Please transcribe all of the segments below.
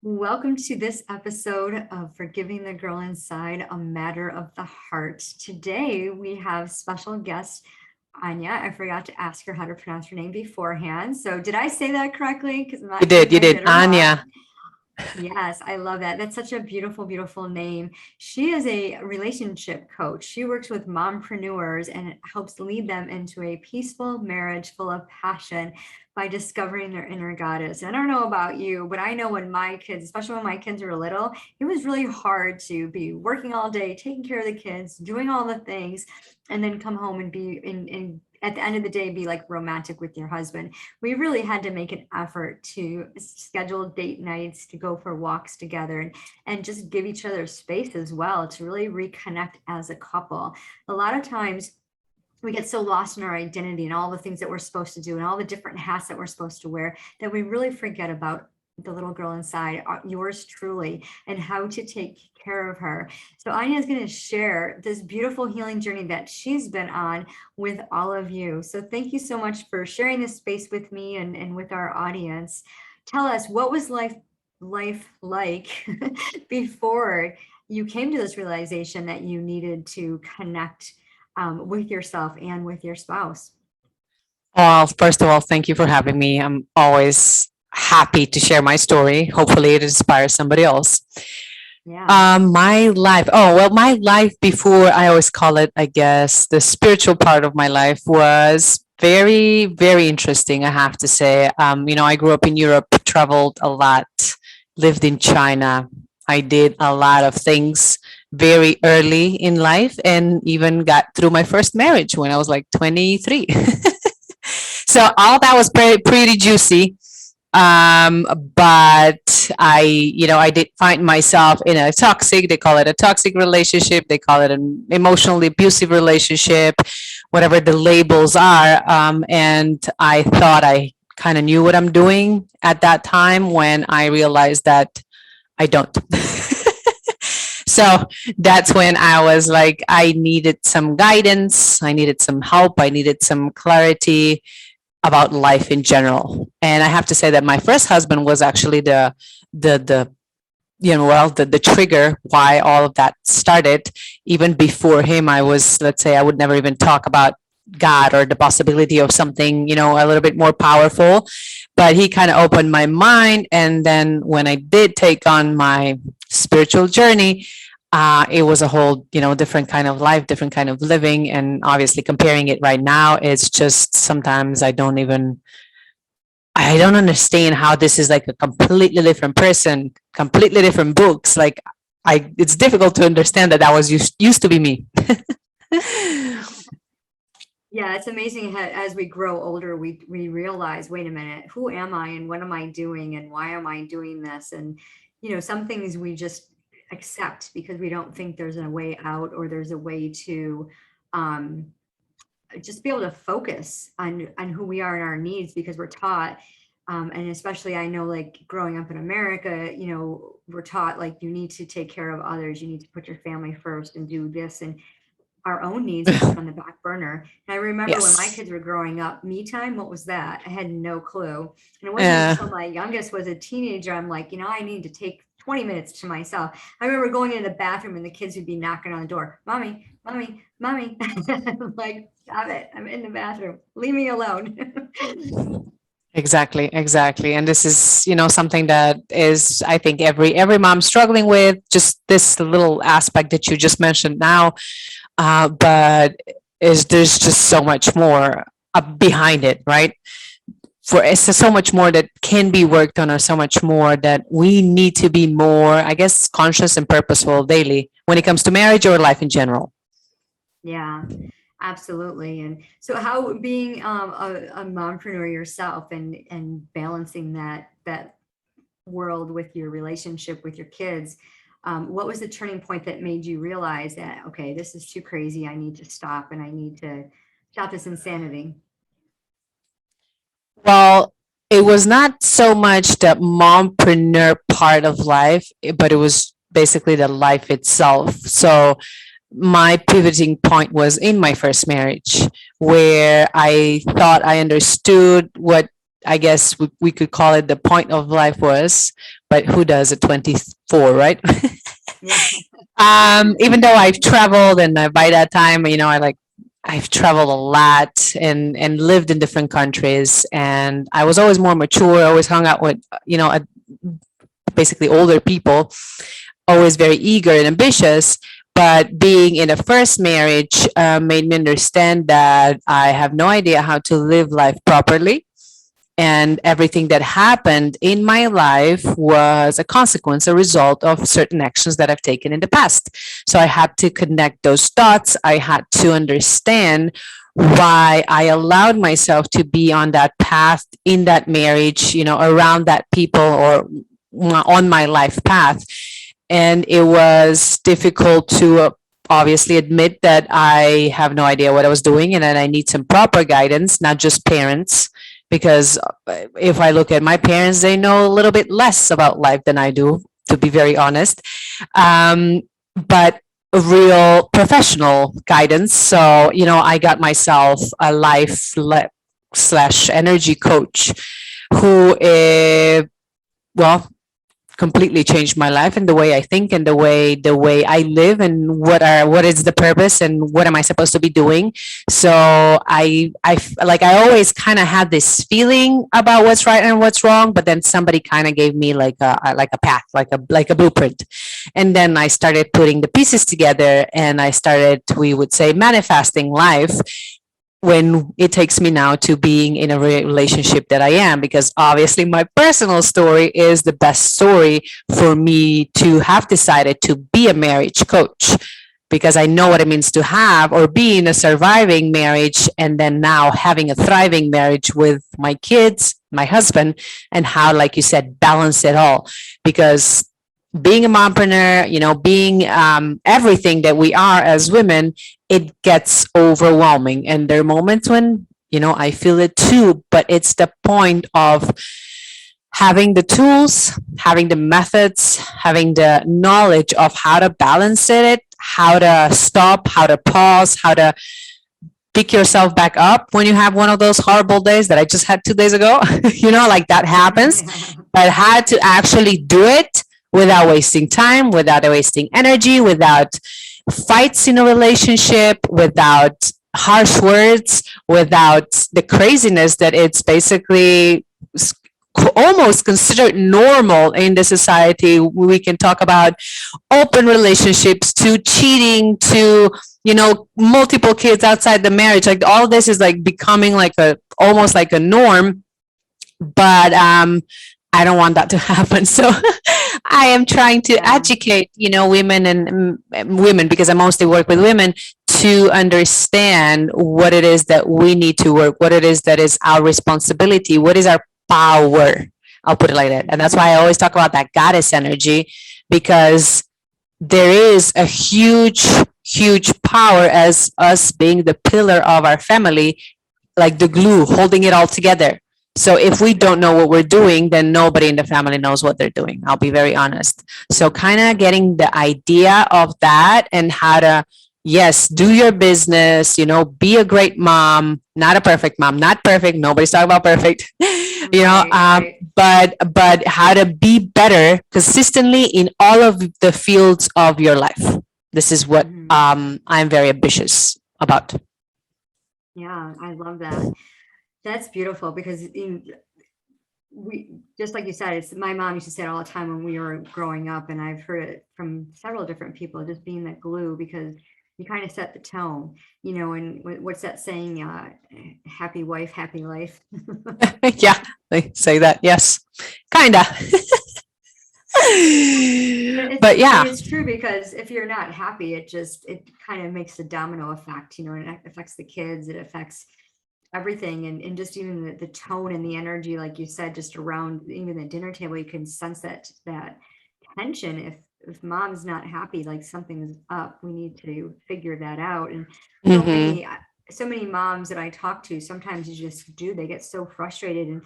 Welcome to this episode of Forgiving the Girl Inside, a Matter of the Heart. Today we have special guest Anya. I forgot to ask her how to pronounce her name beforehand. So did I say that correctly? Because I'm You not sure did, if you I did. did or not. Anya. Yes, I love that. That's such a beautiful, beautiful name. She is a relationship coach. She works with mompreneurs and helps lead them into a peaceful marriage full of passion by discovering their inner goddess. And I don't know about you, but I know when my kids, especially when my kids were little, it was really hard to be working all day, taking care of the kids, doing all the things, and then come home and be in at the end of the day, be like romantic with your husband. We really had to make an effort to schedule date nights, to go for walks together, and just give each other space as well to really reconnect as a couple. A lot of times we get so lost in our identity and all the things that we're supposed to do and all the different hats that we're supposed to wear that we really forget about the little girl inside, yours truly, and how to take care of her. So Anya is going to share this beautiful healing journey that she's been on with all of you. So thank you so much for sharing this space with me and with our audience. Tell us, what was life like before you came to this realization that you needed to connect with yourself and with your spouse? Well, first of all, thank you for having me. I'm always happy to share my story. Hopefully, it inspires somebody else. Yeah. My life. Oh, well, my life before, I always call it, I guess, the spiritual part of my life was very, very interesting, I have to say. I grew up in Europe, traveled a lot, lived in China. I did a lot of things very early in life and even got through my first marriage when I was like 23. So all that was pretty juicy. But I did find myself in a toxic, they call it a toxic relationship, they call it an emotionally abusive relationship, whatever the labels are. And I thought I kind of knew what I'm doing at that time when I realized that I don't. So that's when I was like, I needed some guidance, I needed some help, I needed some clarity about life in general. And I have to say that my first husband was actually the the trigger why all of that started. Even before him, I was, let's say, I would never even talk about God or the possibility of something, a little bit more powerful. But he kind of opened my mind. And then when I did take on my spiritual journey, it was a whole, different kind of life, different kind of living. And obviously comparing it right now, it's just sometimes I don't understand how this is like a completely different person, completely different books. Like it's difficult to understand that was used to be me. Yeah, it's amazing how as we grow older, we realize, wait a minute, who am I and what am I doing and why am I doing this? And some things we just accept because we don't think there's a way out or there's a way to um, just be able to focus on who we are and our needs because we're taught. And especially, I know, like growing up in America, we're taught like you need to take care of others, you need to put your family first and do this, and our own needs are put on the back burner. And I remember when my Yes. kids were growing up, me time, what was that? I had no clue. And it wasn't Yeah. until my youngest was a teenager, I'm like, I need to take 20 minutes to myself. I remember going into the bathroom and the kids would be knocking on the door, mommy, mommy, mommy. I'm like, stop it. I'm in the bathroom. Leave me alone. Exactly, exactly. And this is, something that is, I think, every mom struggling with just this little aspect that you just mentioned now. But there's just so much more behind it, right? For it's so much more that can be worked on, or so much more that we need to be more, I guess, conscious and purposeful daily when it comes to marriage or life in general. Yeah, absolutely. And so how being a mompreneur yourself and balancing that world with your relationship with your kids, what was the turning point that made you realize that, okay, this is too crazy, I need to stop and I need to stop this insanity? Well, it was not so much the mompreneur part of life, but it was basically the life itself. So my pivoting point was in my first marriage, where I thought I understood what I guess we could call it the point of life was, but who does at 24, right? Yeah. Even though I've traveled and by that time, you know, I've traveled a lot and lived in different countries, and I was always more mature, always hung out with, you know, basically older people, always very eager and ambitious. But being in a first marriage made me understand that I have no idea how to live life properly, and everything that happened in my life was a consequence, a result of certain actions that I've taken in the past. So I had to connect those dots. I had to understand why I allowed myself to be on that path in that marriage, you know, around that people or on my life path. And it was difficult to obviously admit that I have no idea what I was doing and that I need some proper guidance, not just parents. Because if I look at my parents, they know a little bit less about life than I do, to be very honest. But real professional guidance. So, you know, I got myself a slash energy coach who, well, completely changed my life and the way I think and the way I live and what is the purpose and what am I supposed to be doing. So I always kind of had this feeling about what's right and what's wrong, but then somebody kind of gave me like a path, like a blueprint. And then I started putting the pieces together and I started, we would say, manifesting life when it takes me now to being in a relationship that I am, because obviously my personal story is the best story for me to have decided to be a marriage coach, because I know what it means to have or be in a surviving marriage and then now having a thriving marriage with my kids, my husband, and how, like you said, balance it all. Because being a mompreneur, you know, being everything that we are as women, it gets overwhelming. And there are moments when, you know, I feel it too, but it's the point of having the tools, having the methods, having the knowledge of how to balance it, how to stop, how to pause, how to pick yourself back up when you have one of those horrible days that I just had 2 days ago. You know, like that happens. But how to actually do it without wasting time, without wasting energy, without fights in a relationship, without harsh words, without the craziness that it's basically almost considered normal in the society. We can talk about open relationships to cheating to, you know, multiple kids outside the marriage. Like all this is like becoming like a almost like a norm. But I don't want that to happen. So I am trying to Yeah. educate, you know, women and women, because I mostly work with women, to understand what it is that we need to work, what it is that is our responsibility, what is our power. I'll put it like that. And that's why I always talk about that goddess energy, because there is a huge, huge power as us being the pillar of our family, like the glue holding it all together. So if we don't know what we're doing, then nobody in the family knows what they're doing. I'll be very honest. So kind of getting the idea of that and how to, yes, do your business, you know, be a great mom, not a perfect mom, not perfect. Nobody's talking about perfect, you know, Right. but how to be better consistently in all of the fields of your life. This is what Mhm. I'm very ambitious about. Yeah, I love that. That's beautiful because we, just like you said, it's my mom used to say it all the time when we were growing up, and I've heard it from several different people, just being that glue, because you kind of set the tone, you know. And what's that saying? Happy wife, happy life. Yeah, they say that. Yes, kinda. But And yeah. it's true, because if you're not happy, it kind of makes a domino effect, you know, and it affects the kids, it affects everything. And just even the tone and the energy, like you said, just around even the dinner table, you can sense that tension. If mom's not happy, like something's up, we need to figure that out. And so Mm-hmm. many so many moms that I talk to, sometimes you just do, they get so frustrated, and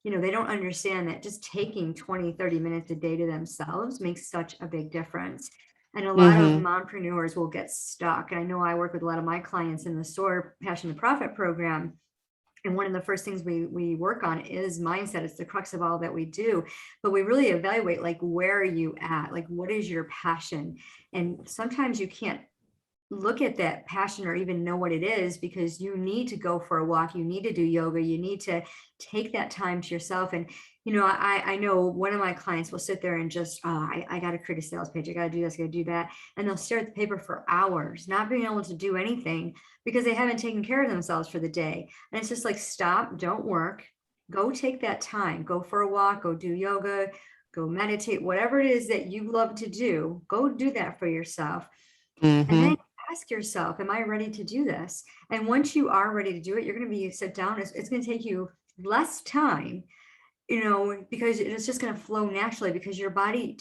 you know, they don't understand that just taking 20-30 minutes a day to themselves makes such a big difference. And a lot of Mm-hmm. mompreneurs will get stuck. And I know I work with a lot of my clients in the SOAR Passion to Profit program, And one of the first things we work on is mindset. It's the crux of all that we do. But we really evaluate, like, where are you at? Like, what is your passion? And sometimes you can't look at that passion or even know what it is, because you need to go for a walk, you need to do yoga, you need to take that time to yourself. And I know one of my clients will sit there and just, I got to create a sales page, I got to do this, I got to do that, and they'll stare at the paper for hours, not being able to do anything because they haven't taken care of themselves for the day. And it's just like, stop, don't work, go take that time, go for a walk, go do yoga, go meditate, whatever it is that you love to do, go do that for yourself. And then ask yourself, am I ready to do this? And once you are ready to do it, you're going to be sit down. It's going to take you less time, because it's just going to flow naturally, because your body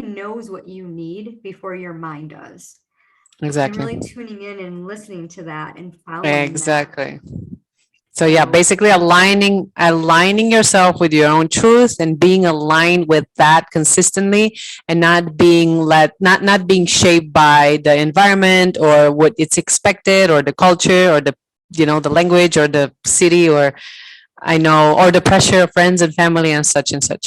knows what you need before your mind does. Exactly. And really tuning in and listening to that and following Exactly. So yeah, basically aligning yourself with your own truth and being aligned with that consistently, and not being not being shaped by the environment or what it's expected, or the culture, or the the language, or the city, or or the pressure of friends and family and such and such.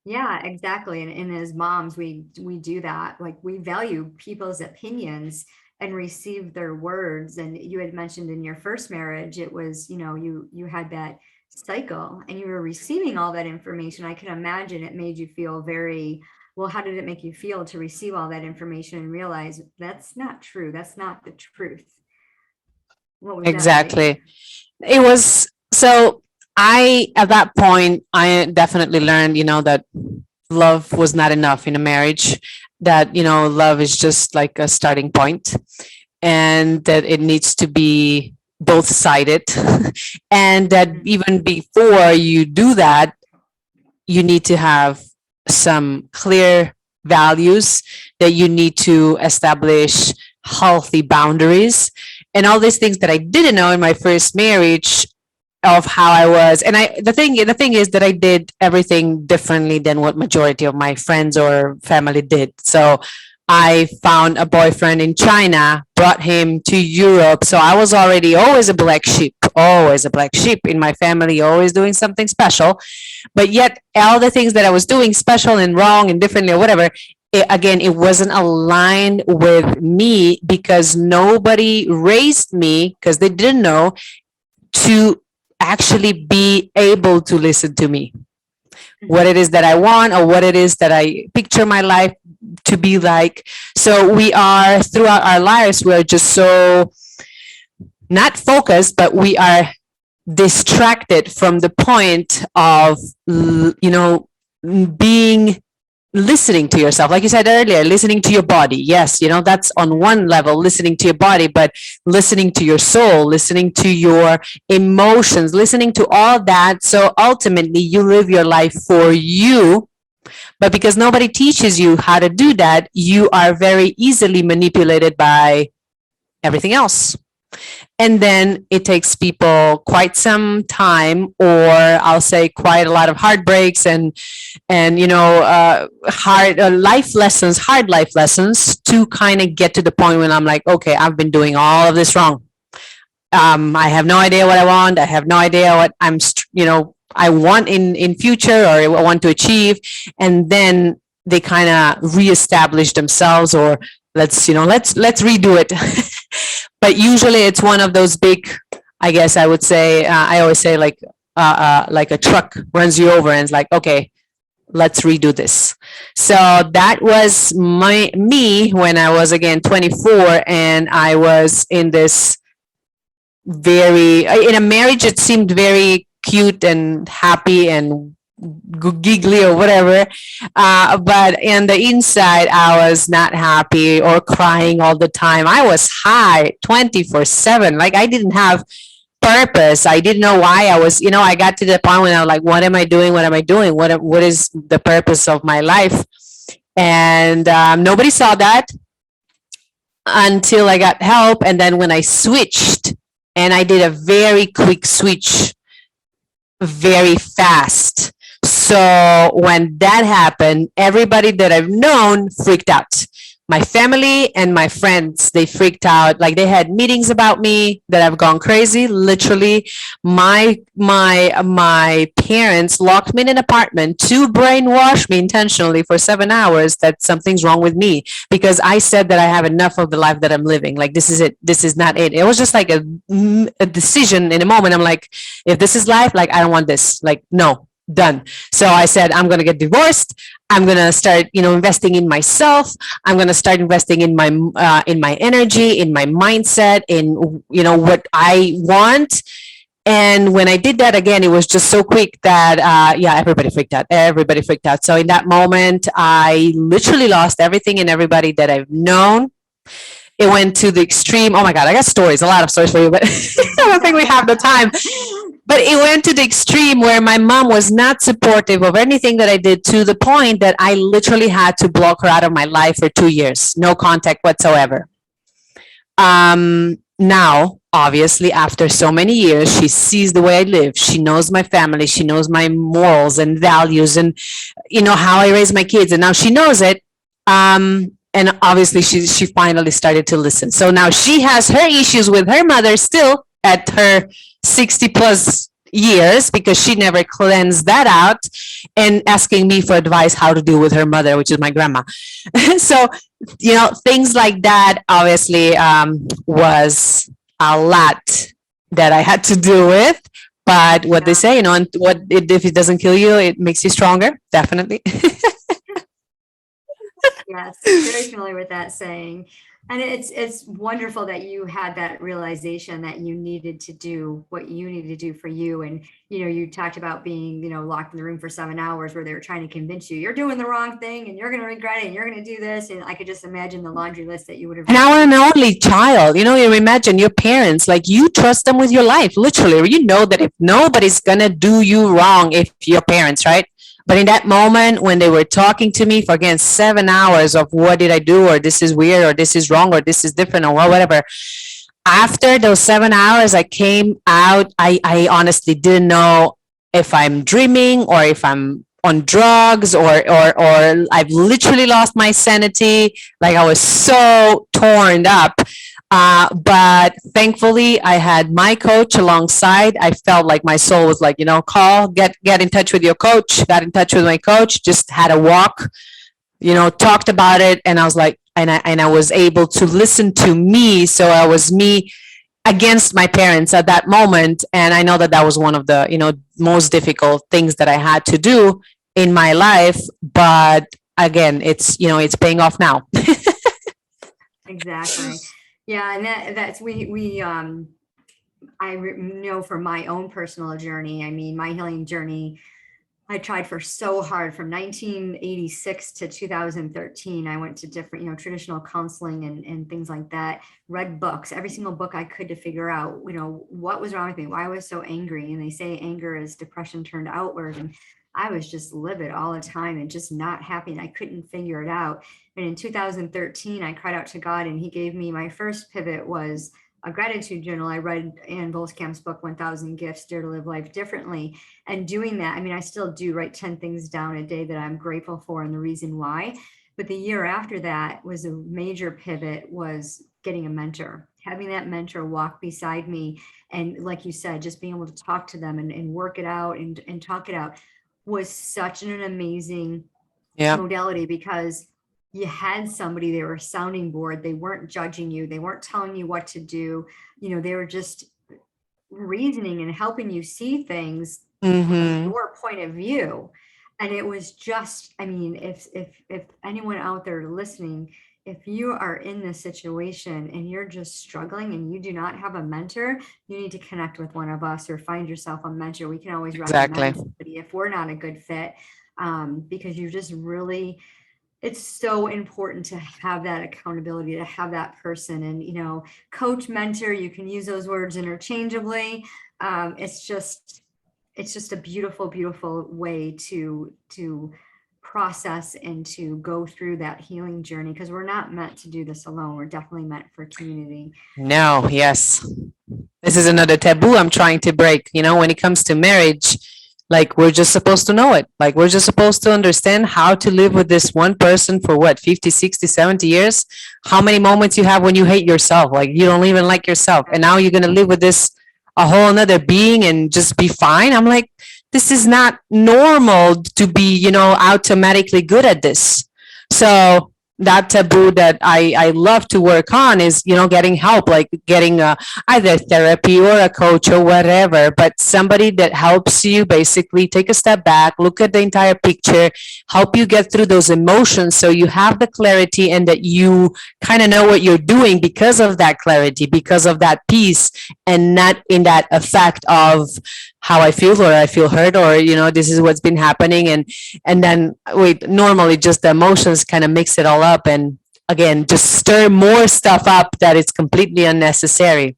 Yeah, exactly. And as moms, we do that. Like, we value people's opinions and receive their words. And you had mentioned in your first marriage, it was, you had that cycle and you were receiving all that information. I can imagine it made you feel very well. How did it make you feel to receive all that information and realize that's not true? That's not the truth. What was Exactly. It was so at that point, I definitely learned, that love was not enough in a marriage, that, love is just like a starting point, and that it needs to be both sided. And that even before you do that, you need to have some clear values, that you need to establish healthy boundaries, and all these things that I didn't know in my first marriage, of how I was. And the thing is that I did everything differently than what majority of my friends or family did. So I found a boyfriend in China, brought him to Europe. So I was already always a black sheep in my family, always doing something special. But yet all the things that I was doing special and wrong and differently or whatever, it wasn't aligned with me, because nobody raised me, because they didn't know, to actually be able to listen to me, what it is that I want, or what it is that I picture my life to be like. So we are, throughout our lives, we are just so not focused, but we are distracted from the point of, being listening to yourself, like you said earlier, listening to your body. Yes, that's on one level, listening to your body, but listening to your soul, listening to your emotions, listening to all that. So ultimately you live your life for you, but because nobody teaches you how to do that, you are very easily manipulated by everything else. And then it takes people quite some time, or I'll say quite a lot of heartbreaks and hard life lessons to kind of get to the point when I'm like, okay, I've been doing all of this wrong. I have no idea what I want. I have no idea what I want in future, or I want to achieve. And then they kind of reestablish themselves, or let's redo it. But usually it's one of those big, I guess I would say, I always say, like a truck runs you over and it's like, okay, let's redo this. So that was me when I was, again, 24, and I was in this in a marriage. It seemed very cute and happy and giggly or whatever, but in the inside I was not happy, or crying all the time. I was high 24/7. Like, I didn't have purpose. I didn't know why I was, I got to the point when I was like, what am I doing, what is the purpose of my life? And nobody saw that until I got help. And then when I switched, and I did a very quick switch, very fast. So when that happened, everybody that I've known freaked out. My family and my friends, they freaked out. Like they had meetings about me that have gone crazy. Literally, my parents locked me in an apartment to brainwash me intentionally for 7 hours that something's wrong with me because I said that I have enough of the life that I'm living. Like this is it. This is not it. It was just like a decision in a moment. I'm like, if this is life, like I don't want this. Like no, done. So I said, I'm going to get divorced. I'm going to start, investing in myself. I'm going to start investing in my energy, in my mindset, in, what I want. And when I did that again, it was just so quick that, yeah, everybody freaked out. Everybody freaked out. So in that moment, I literally lost everything and everybody that I've known. It went to the extreme. Oh my God, I got stories, a lot of stories for you, but I don't think we have the time. But it went to the extreme where my mom was not supportive of anything that I did, to the point that I literally had to block her out of my life for 2 years, no contact whatsoever. Now, obviously, after so many years, she sees the way I live. She knows my family. She knows my morals and values and, how I raise my kids. And now she knows it. And obviously, she finally started to listen. So now she has her issues with her mother still at her 60 plus years because she never cleansed that out, and asking me for advice how to deal with her mother, which is my grandma. So, things like that obviously was a lot that I had to deal with. But what they say, if it doesn't kill you, it makes you stronger. Definitely. Yes, very familiar with that saying. And it's wonderful that you had that realization that you needed to do what you needed to do for you. And, you talked about being, locked in the room for 7 hours where they were trying to convince you, you're doing the wrong thing and you're going to regret it and you're going to do this. And I could just imagine the laundry list that you would have. And I was an only child. You imagine your parents, like you trust them with your life, literally. You know that if nobody's going to do you wrong, if your parents, right? But in that moment, when they were talking to me for, again, 7 hours of what did I do, or this is weird, or this is wrong, or this is different, or whatever. After those 7 hours, I came out. I honestly didn't know if I'm dreaming or if I'm on drugs or I've literally lost my sanity. Like I was so torn up. But thankfully, I had my coach alongside. I felt like my soul was like, get in touch with your coach. Got in touch with my coach. Just had a walk, talked about it, and I was like, and I was able to listen to me. So I was me against my parents at that moment, and I know that was one of the most difficult things that I had to do in my life. But again, it's paying off now. Exactly. Yeah, and that's I know from my own personal journey. I mean, my healing journey, I tried for so hard from 1986 to 2013. I went to different, traditional counseling and things like that, read books, every single book I could to figure out, what was wrong with me, why I was so angry. And they say anger is depression turned outward. And I was just livid all the time and just not happy. And I couldn't figure it out. And in 2013, I cried out to God, and he gave me, my first pivot was a gratitude journal. I read Ann Volskamp's book, 1000 Gifts, Dare to Live Life Differently. And doing that, I mean, I still do write 10 things down a day that I'm grateful for and the reason why. But the year after that was a major pivot, was getting a mentor, having that mentor walk beside me. And like you said, just being able to talk to them and work it out and talk it out was such an amazing modality, because you had somebody, they were a sounding board. They weren't judging you. They weren't telling you what to do. They were just reasoning and helping you see things from your point of view. And it was just, I mean, if anyone out there listening, if you are in this situation and you're just struggling and you do not have a mentor, you need to connect with one of us or find yourself a mentor. We can always recommend somebody if we're not a good fit, because you just really, it's so important to have that accountability, to have that person. And, coach, mentor, you can use those words interchangeably. It's just a beautiful, beautiful way to process and to go through that healing journey, because we're not meant to do this alone. We're definitely meant for community. No, yes. This is another taboo I'm trying to break. When it comes to marriage, Like we're just supposed to know it. Like we're just supposed to understand how to live with this one person for what, 50, 60, 70 years? How many moments you have when you hate yourself? Like you don't even like yourself. And now you're going to live with this, a whole another being and just be fine. I'm like, this is not normal to be, automatically good at this. So that taboo that I love to work on is, getting help, like getting either therapy or a coach or whatever, but somebody that helps you basically take a step back, look at the entire picture, help you get through those emotions so you have the clarity and that you kind of know what you're doing because of that clarity, because of that peace, and not in that effect of how I feel, or I feel hurt, or this is what's been happening, and then wait, normally just the emotions kind of mix it all up, and again just stir more stuff up that it's completely unnecessary.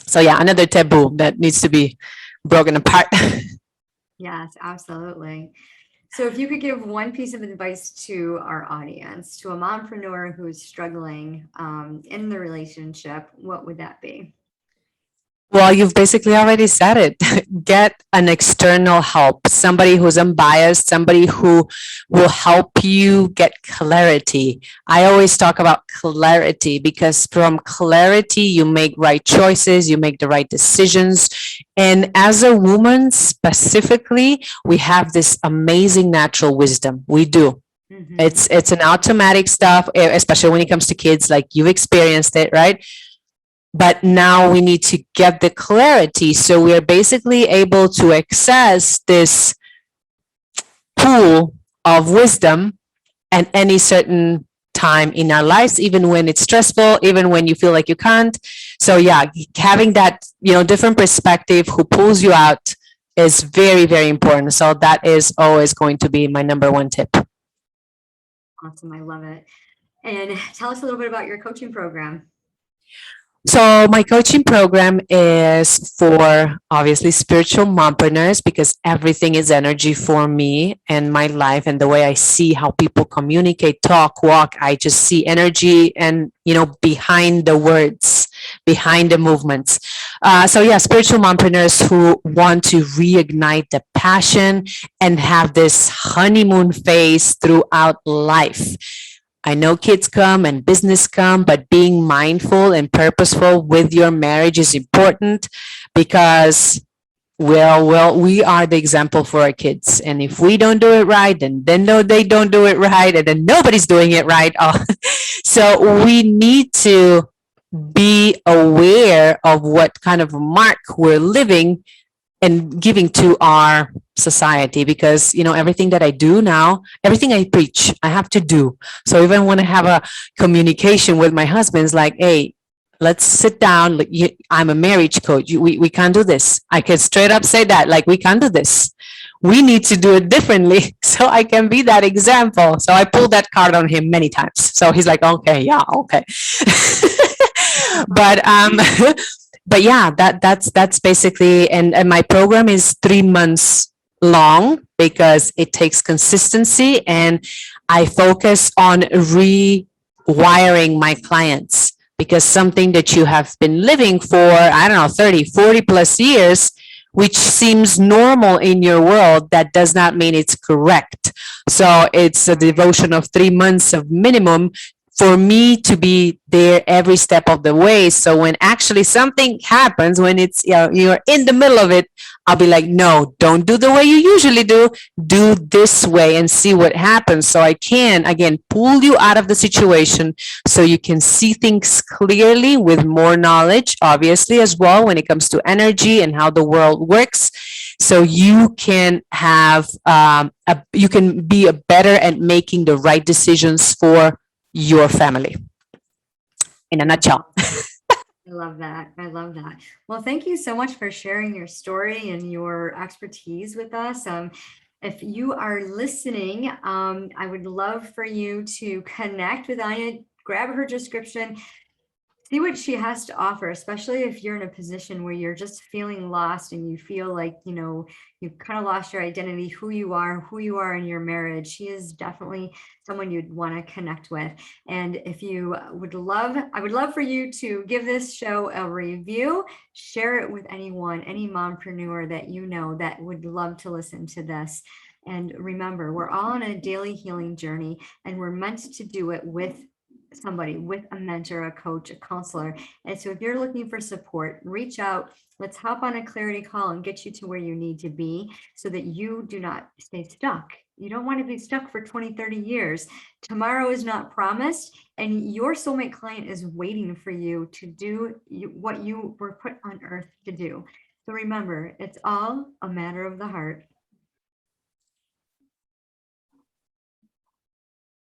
So yeah, another taboo that needs to be broken apart. Yes, absolutely. So if you could give one piece of advice to our audience, to a mompreneur who's struggling in the relationship, what would that be? Well, you've basically already said it. Get an external help, somebody who's unbiased, somebody who will help you get clarity. I always talk about clarity because from clarity, you make right choices, you make the right decisions. And as a woman specifically, we have this amazing natural wisdom. We do. Mhm. It's an automatic stuff, especially when it comes to kids, like you've experienced it, right? But now we need to get the clarity. So we are basically able to access this pool of wisdom at any certain time in our lives, even when it's stressful, even when you feel like you can't. So yeah, having that, different perspective who pulls you out is very, very important. So that is always going to be my number one tip. Awesome. I love it. And tell us a little bit about your coaching program. So my coaching program is for obviously spiritual mompreneurs because everything is energy for me and my life and the way I see how people communicate, talk, walk. I just see energy and, behind the words, behind the movements. So yeah, spiritual mompreneurs who want to reignite the passion and have this honeymoon phase throughout life. I know kids come and business come, but being mindful and purposeful with your marriage is important because, well, we are the example for our kids. And if we don't do it right, then no, they don't do it right, and then nobody's doing it right. So we need to be aware of what kind of mark we're living and giving to our society because everything that I do now, everything I preach, I have to do. So even when I have a communication with my husband, it's like, hey, let's sit down. I'm a marriage coach. We can't do this. I can straight up say that, like, we can't do this. We need to do it differently so I can be that example. So I pulled that card on him many times. So he's like, okay, yeah, okay. but but yeah, that's basically, and my program is 3 months long because it takes consistency, and I focus on rewiring my clients because something that you have been living for, I don't know, 30, 40 plus years, which seems normal in your world, that does not mean it's correct. So it's a devotion of 3 months of minimum for me to be there every step of the way. So when actually something happens, when it's you're in the middle of it, I'll be like, no, don't do the way you usually do. Do this way and see what happens. So I can again pull you out of the situation so you can see things clearly with more knowledge, obviously, as well when it comes to energy and how the world works. So you can have you can be better at making the right decisions for your family in a nutshell. I love that. I love that. Well, thank you so much for sharing your story and your expertise with us. If you are listening, I would love for you to connect with Anya, grab her description, See what she has to offer, especially if you're in a position where you're just feeling lost and you feel like, you've kind of lost your identity, who you are in your marriage. She is definitely someone you'd want to connect with. And if you I would love for you to give this show a review, share it with anyone, any mompreneur that you know that would love to listen to this. And remember, we're all on a daily healing journey, and we're meant to do it with somebody, with a mentor, a coach, a counselor. And so if you're looking for support, reach out. Let's hop on a clarity call and get you to where you need to be so that you do not stay stuck. You don't want to be stuck for 20, 30 years. Tomorrow is not promised, and your soulmate client is waiting for you to do what you were put on earth to do. So remember, it's all a matter of the heart.